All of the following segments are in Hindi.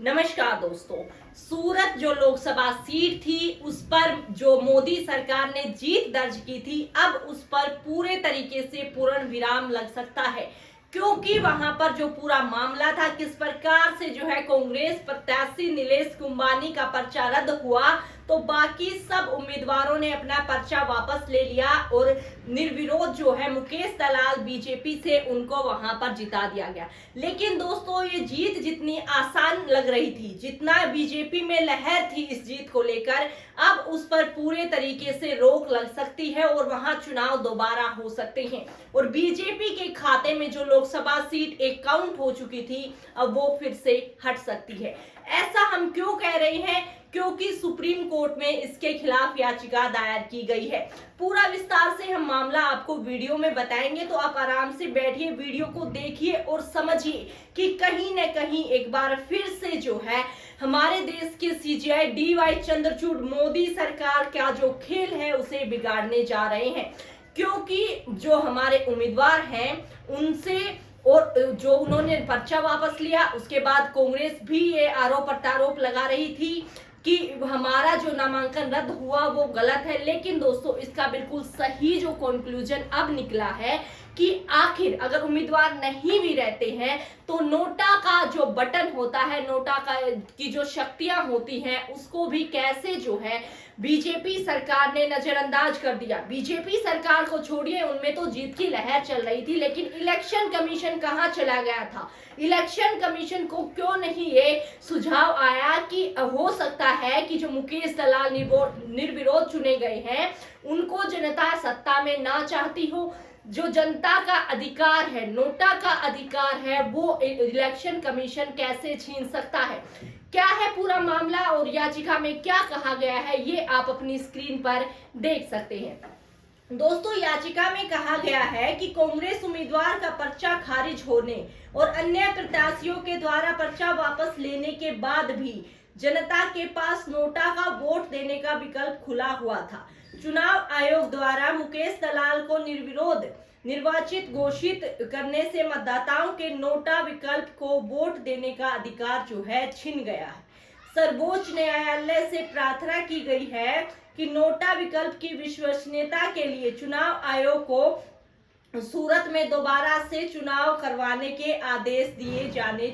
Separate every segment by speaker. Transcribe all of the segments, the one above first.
Speaker 1: नमस्कार दोस्तों। सूरत जो लोकसभा सीट थी उस पर जो मोदी सरकार ने जीत दर्ज की थी, अब उस पर पूरे तरीके से पूर्ण विराम लग सकता है, क्योंकि वहां पर जो पूरा मामला था, किस प्रकार से जो है कांग्रेस प्रत्याशी नीलेश कुंभानी का पर्चा रद्द हुआ, तो बाकी सब उम्मीदवारों ने अपना पर्चा वापस ले लिया और निर्विरोध जो है मुकेश दलाल बीजेपी से उनको वहां पर जिता दिया गया। लेकिन दोस्तों, ये जीत जितनी आसान लग रही थी, जितना बीजेपी में लहर थी इस जीत को लेकर, अब उस पर पूरे तरीके से रोक लग सकती है और वहां चुनाव दोबारा हो सकते हैं और बीजेपी के खाते में जो लोकसभा सीट एक काउंट हो चुकी थी, अब वो फिर से हट सकती है। ऐसा हम क्यों कह रहे हैं? क्योंकि सुप्रीम कोर्ट में इसके खिलाफ याचिका दायर की गई है। पूरा विस्तार से हम मामला आपको वीडियो में बताएंगे, तो आप आराम से बैठिए, वीडियो को देखिए और समझिए कि कहीं न कहीं एक बार फिर से जो है हमारे देश के सीजेआई डीवाई चंद्रचूड़ मोदी सरकार का जो खेल है उसे बिगाड़ने जा रहे हैं। क्योंकि जो हमारे उम्मीदवार हैं उनसे और जो उन्होंने पर्चा वापस लिया, उसके बाद कांग्रेस भी ये आरोप प्रत्यारोप लगा रही थी कि हमारा जो नामांकन रद्द हुआ वो गलत है। लेकिन दोस्तों, इसका बिल्कुल सही जो कंक्लूजन अब निकला है कि आखिर अगर उम्मीदवार नहीं भी रहते हैं तो नोटा का जो बटन होता है, नोटा का की जो शक्तियां होती हैं, उसको भी कैसे जो है बीजेपी सरकार ने नजरअंदाज कर दिया। बीजेपी सरकार को छोड़िए, उनमें तो जीत की लहर चल रही थी, लेकिन इलेक्शन कमीशन कहां चला गया था? इलेक्शन कमीशन को क्यों नहीं ये सुझाव आया कि हो सकता है कि जो मुकेश दलाल निर्विरोध चुने गए हैं उनको जनता सत्ता में ना चाहती हो। जो जनता का अधिकार है, नोटा का अधिकार है, वो इलेक्शन कमीशन कैसे छीन सकता है? क्या है पूरा मामला और याचिका में क्या कहा गया है, ये आप अपनी स्क्रीन पर देख सकते हैं। दोस्तों, याचिका में कहा गया है कि कांग्रेस उम्मीदवार का पर्चा खारिज होने और अन्य प्रत्याशियों के द्वारा पर्चा वापस लेने के बाद भी जनता के पास नोटा का वोट देने का विकल्प खुला हुआ था। चुनाव आयोग द्वारा मुकेश दलाल को निर्विरोध निर्वाचित घोषित करने से मतदाताओं के नोटा विकल्प को वोट देने का अधिकार जो है छिन गया है। सर्वोच्च न्यायालय से प्रार्थना की गई है कि नोटा विकल्प की विश्वसनीयता के लिए चुनाव आयोग को सूरत में दोबारा से चुनाव करवाने के आदेश दिए जाने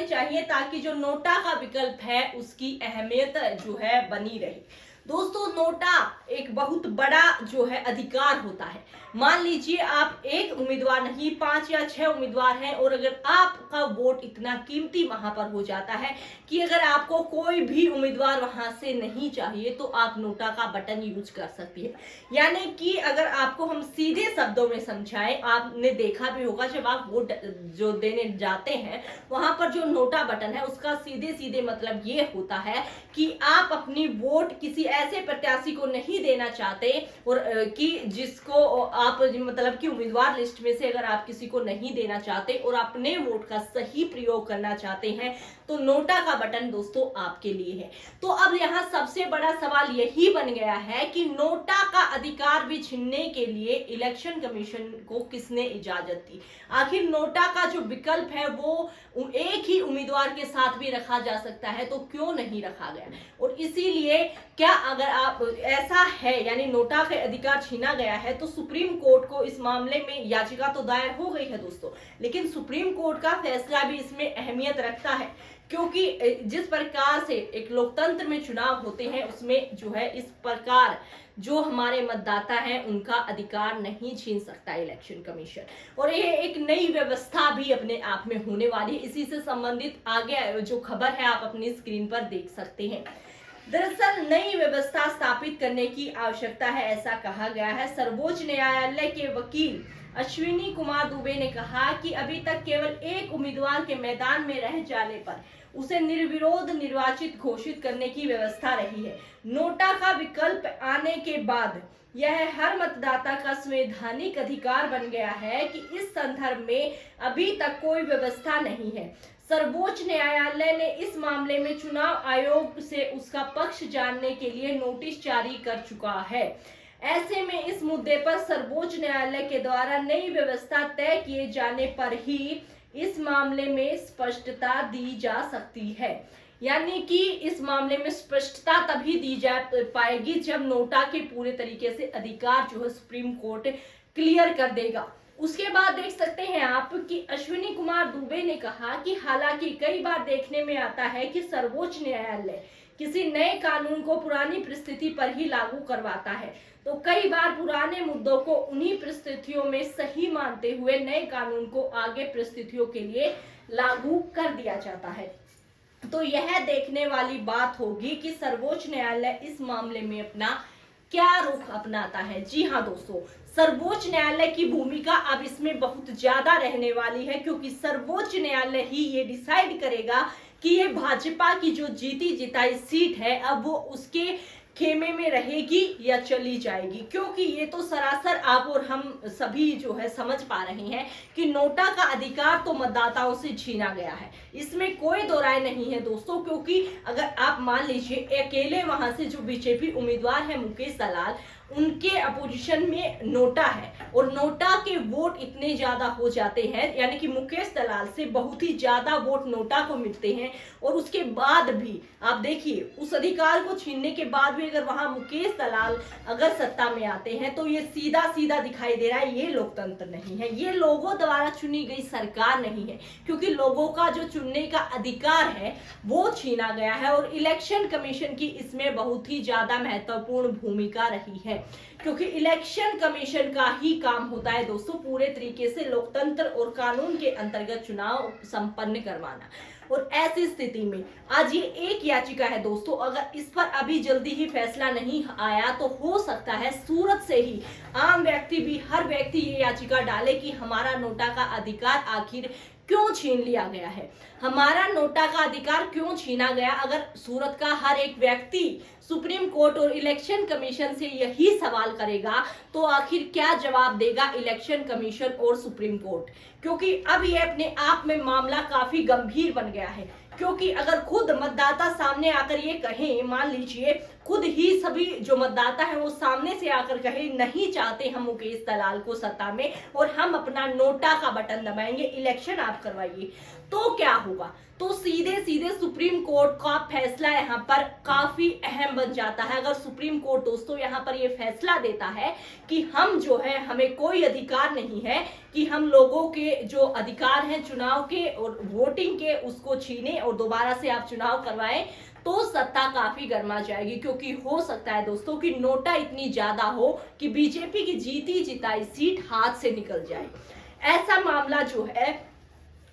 Speaker 1: चाहिए ताकि जो नोटा का विकल्प है उसकी अहमियत जो है बनी रहे। दोस्तों, नोटा एक बहुत बड़ा जो है अधिकार होता है। मान लीजिए आप एक उम्मीदवार नहीं, 5 या 6 उम्मीदवार हैं और अगर आपका वोट इतना कीमती वहां पर हो जाता है कि अगर आपको कोई भी उम्मीदवार वहां से नहीं चाहिए तो आप नोटा का बटन यूज कर सकती है। यानी कि अगर आपको हम सीधे शब्दों में समझाएं, आपने देखा भी होगा जब आप वोट जो देने जाते हैं वहां पर जो नोटा बटन है उसका सीधे सीधे मतलब ये होता है कि आप अपनी वोट किसी ऐसे प्रत्याशी को नहीं देना चाहते और कि जिसको आप मतलब कि उम्मीदवार लिस्ट में से अगर आप किसी को नहीं देना चाहते और अपने वोट का सही प्रयोग करना चाहते हैं तो नोटा का बटन दोस्तों आपके लिए है। तो अब यहाँ सबसे बड़ा सवाल यही बन गया है कि नोटा का अधिकार भी छीनने के लिए इलेक्शन कमीशन को किसने इजाजत दी? आखिर नोटा का जो विकल्प है वो एक ही उम्मीदवार के साथ भी रखा जा सकता है, तो क्यों नहीं रखा गया? और इसीलिए क्या अगर आप ऐसा है यानी नोटा के अधिकार छीना गया है तो सुप्रीम कोर्ट को इस मामले में याचिका तो दायर हो गई है दोस्तों, लेकिन सुप्रीम कोर्ट का फैसला भी इसमें अहमियत रखता है, क्योंकि जिस प्रकार से एक लोकतंत्र में चुनाव होते हैं उसमें जो है इस प्रकार जो हमारे मतदाता हैं उनका अधिकार नहीं छीन सकता इलेक्शन कमीशन। और ये एक नई व्यवस्था भी अपने आप में होने वाली है। इसी से संबंधित आगे जो खबर है आप अपनी स्क्रीन पर देख सकते हैं। दरअसल नई व्यवस्था स्थापित करने की आवश्यकता है, ऐसा कहा गया है। सर्वोच्च न्यायालय के वकील अश्विनी कुमार दुबे ने कहा कि अभी तक केवल एक उम्मीदवार के मैदान में रह जाने पर उसे निर्विरोध निर्वाचित घोषित करने की व्यवस्था रही है। नोटा का विकल्प आने के बाद यह हर मतदाता का संवैधानिक अधिकार बन गया है कि इस संदर्भ में अभी तक कोई व्यवस्था नहीं है। सर्वोच्च न्यायालय ने इस मामले में चुनाव आयोग से उसका पक्ष जानने के लिए नोटिस जारी कर चुका है। ऐसे में इस मुद्दे पर सर्वोच्च न्यायालय के द्वारा नई व्यवस्था तय किए जाने पर ही इस मामले में स्पष्टता दी जा सकती है। यानी कि इस मामले में स्पष्टता तभी दी जा पाएगी जब नोटा के पूरे तरीके से अधिकार जो है सुप्रीम कोर्ट क्लियर कर देगा। उसके बाद देख सकते हैं आप कि अश्विनी कुमार दुबे ने कहा कि हालांकि कई बार देखने में आता है कि सर्वोच्च न्यायालय किसी नए कानून को पुरानी परिस्थिति पर ही लागू करवाता है, तो कई बार पुराने मुद्दों को उन्हीं परिस्थितियों में सही मानते हुए नए कानून को आगे परिस्थितियों के लिए लागू कर दिया जाता है। तो यह देखने वाली बात होगी कि सर्वोच्च न्यायालय इस मामले में अपना क्या रुख अपनाता है। जी हाँ दोस्तों, सर्वोच्च न्यायालय की भूमिका अब इसमें बहुत ज्यादा रहने वाली है, क्योंकि सर्वोच्च न्यायालय ही ये डिसाइड करेगा कि ये भाजपा की जो जीती जिताई सीट है अब वो उसके खेमे में रहेगी या चली जाएगी। क्योंकि ये तो सरासर आप और हम सभी जो है समझ पा रहे हैं कि नोटा का अधिकार तो मतदाताओं से छीना गया है, इसमें कोई दो राय नहीं है दोस्तों। क्योंकि अगर आप मान लीजिए अकेले वहां से जो बीजेपी उम्मीदवार है मुकेश दलाल, उनके अपोजिशन में नोटा है और नोटा के वोट इतने ज्यादा हो जाते हैं, यानी कि मुकेश दलाल से बहुत ही ज्यादा वोट नोटा को मिलते हैं, और उसके बाद भी आप देखिए उस अधिकार को छीनने के बाद भी अगर वहां मुकेश दलाल अगर सत्ता में आते हैं तो ये सीधा सीधा दिखाई दे रहा है ये लोकतंत्र नहीं है, ये लोगों द्वारा चुनी गई सरकार नहीं है, क्योंकि लोगों का जो चुनने का अधिकार है वो छीना गया है। और इलेक्शन कमीशन की इसमें बहुत ही ज्यादा महत्वपूर्ण भूमिका रही है, क्योंकि इलेक्शन कमीशन का ही काम होता है दोस्तों पूरे तरीके से लोकतंत्र और कानून के अंतर्गत चुनाव संपन्न करवाना। और ऐसी स्थिति में आज ये एक याचिका है दोस्तों, अगर इस पर अभी जल्दी ही फैसला नहीं आया तो हो सकता है सूरत से ही आम व्यक्ति भी, हर व्यक्ति ये याचिका डाले कि हमारा नोटा का अधिकार आखिर क्यों छीन लिया गया है, हमारा नोटा का अधिकार क्यों छीना गया। अगर सूरत का हर एक व्यक्ति सुप्रीम कोर्ट और इलेक्शन कमीशन से यही सवाल करेगा तो आखिर क्या जवाब देगा इलेक्शन कमीशन और सुप्रीम कोर्ट, क्योंकि अब ये अपने आप में मामला काफी गंभीर बन गया है। क्योंकि अगर खुद मतदाता सामने आकर ये कहें, मान लीजिए खुद ही सभी जो मतदाता है वो सामने से आकर कहे नहीं चाहते हम मुकेश दलाल को सत्ता में और हम अपना नोटा का बटन दबाएंगे, इलेक्शन आप करवाइए, तो क्या होगा। तो सीधे सीधे सुप्रीम कोर्ट का फैसला यहाँ पर काफी अहम बन जाता है। अगर सुप्रीम कोर्ट दोस्तों यहाँ पर ये फैसला देता है कि हम जो है, हमें कोई अधिकार नहीं है कि हम लोगों के जो अधिकार हैं चुनाव के और वोटिंग के उसको छीने और दोबारा से आप चुनाव करवाएं, तो सत्ता काफी गर्मा जाएगी। क्योंकि हो सकता है दोस्तों कि नोटा इतनी ज्यादा हो कि बीजेपी की जीती जिताई सीट हाथ से निकल जाए। ऐसा मामला जो है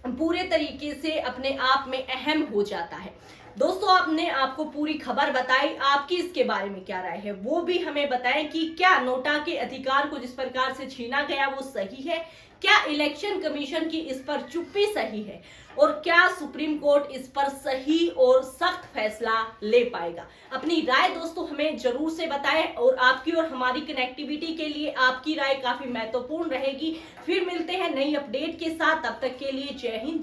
Speaker 1: पूरे तरीके से अपने आप में अहम हो जाता है। दोस्तों आपने आपको पूरी खबर बताई, आपकी इसके बारे में क्या राय है वो भी हमें बताएं कि क्या नोटा के अधिकार को जिस प्रकार से छीना गया वो सही है, क्या इलेक्शन कमीशन की इस पर चुप्पी सही है, और क्या सुप्रीम कोर्ट इस पर सही और सख्त फैसला ले पाएगा। अपनी राय दोस्तों हमें जरूर से बताएं, और आपकी और हमारी कनेक्टिविटी के लिए आपकी राय काफी महत्वपूर्ण रहेगी। फिर मिलते हैं नई अपडेट के साथ, तब तक के लिए जय हिंद।